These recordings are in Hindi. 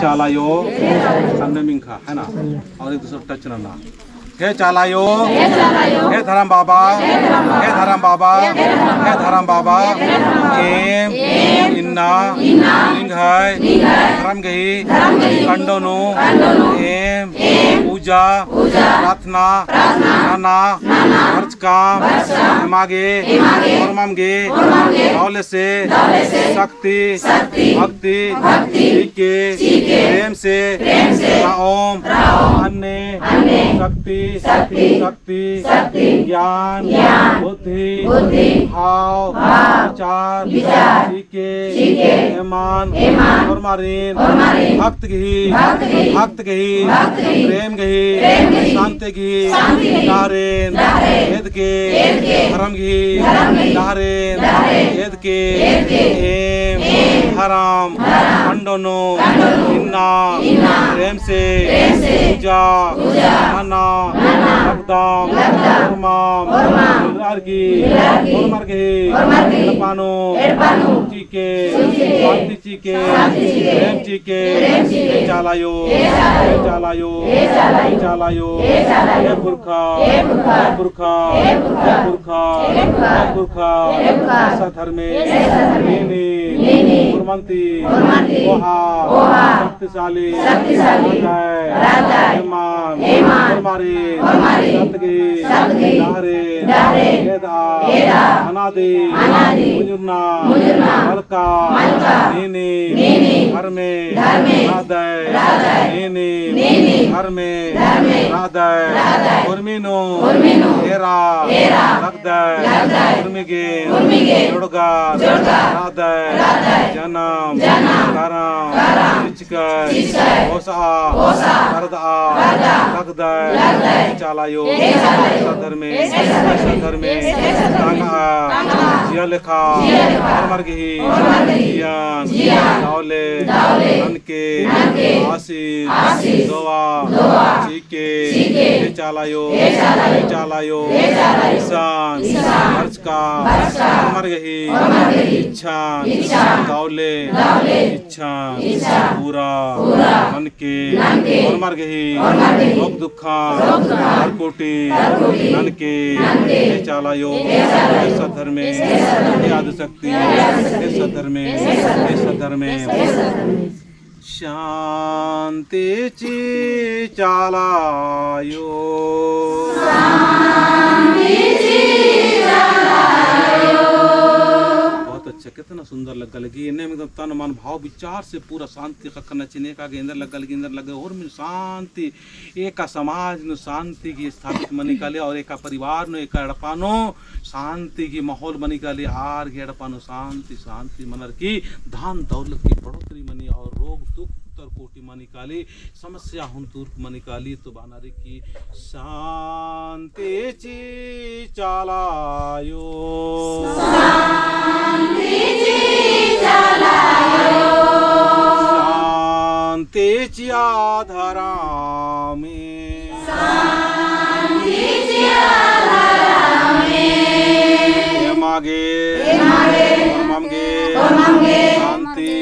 चालायो अन्य मिंखा है ना और एक दूसरे टच ना हे चालायो हे धर्म बाबा हे धर्म बाबा हे धर्म बाबा एम इन्ना लिंग है धर्म गही कंडोनु एम पूजा प्रार्थना नाना खर्च काम मागे और मांगे दौलत से शक्ति भक्ति के प्रेम से ओम अन्य शक्ति शक्ति ज्ञान बुद्धि भाव विचार के ईमान और मारीन भक्त की प्रेम की शांति की दारेन वेद के धर्म की दारेन वेद के एम हराम खंडनो इन्ना प्रेम से पूजा नाना भक्तम धर्माम की पानो चीके शांति चीके प्रेम चीके चालायो हे पुरखा धर्मे कुर्मंती शक्तिशाली अनादि मुजुर्ना मलका नीनी घर में राधय नीनी घर में राधय उर्मिनो हेरा लगदय उर्मिगे जोड़गा राधय जनम करम चिचकर ओसा करदा लगदय चालायो धर्मे जिया लिखा मर गई जियान दौले ननके आशीष दुआ चीके चालायो इंसान खर्च का मर गई इच्छा दौले इच्छा पूरा ननके और मर गई रोग दुखा हर कोटि ननके चालायो धर्मे याद शक्ति धर्मे शांति ची चालायो अच्छा कितना सुंदर लगी इन्हें एकदम तन मन भाव विचार से पूरा शांति करना चाहिए का अंदर लगे और में शांति एक समाज नु शांति की स्थापित मनी काले और एक परिवार नु एक अड़पानो शांति की माहौल बनी काले आर के अड़पानो शांति मनर की धन दौलत की बढ़ोतरी मनी और रोग दुख कोटि मनी काली समस्या हम दूर मनी काली तो बानारी की शांति ची चालायो शांति ची आधारा में मागे शांति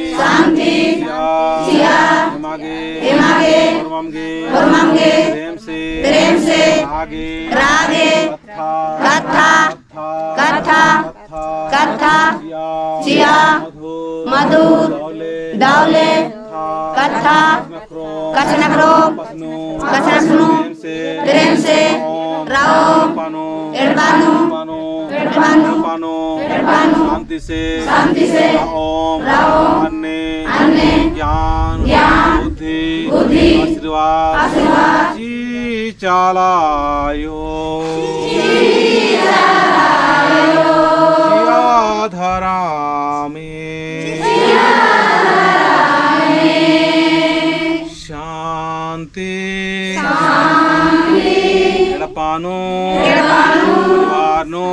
प्रेम से रागे कथा जिया मधुर दौले कथा कचनकरो प्रेम से राओ एडबानु शांति से ओम अन्य ज्ञान बुद्धि आशीर्वाद जी चालायो धरा में शांति एड़पानो परिवारनो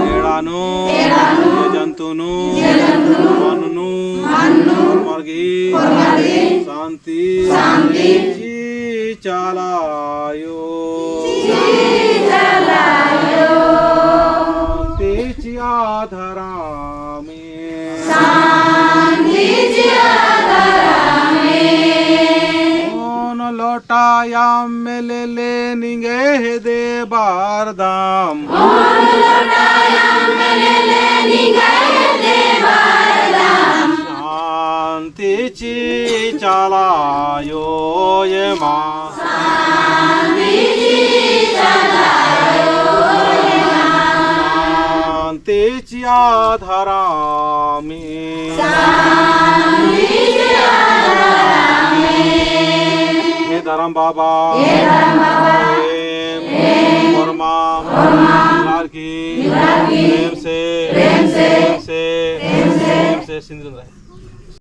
एड़ानो जंतुनु मानुनु मर्गी शांति जी चालायो शांति जी आधारा में लोटायाम में ले निगे हे दे बारदाम शांतीची चालायो ये माँ शांतीची आधारामी हे धरम बाबा वर्मा लाल की प्रेम से सिंधु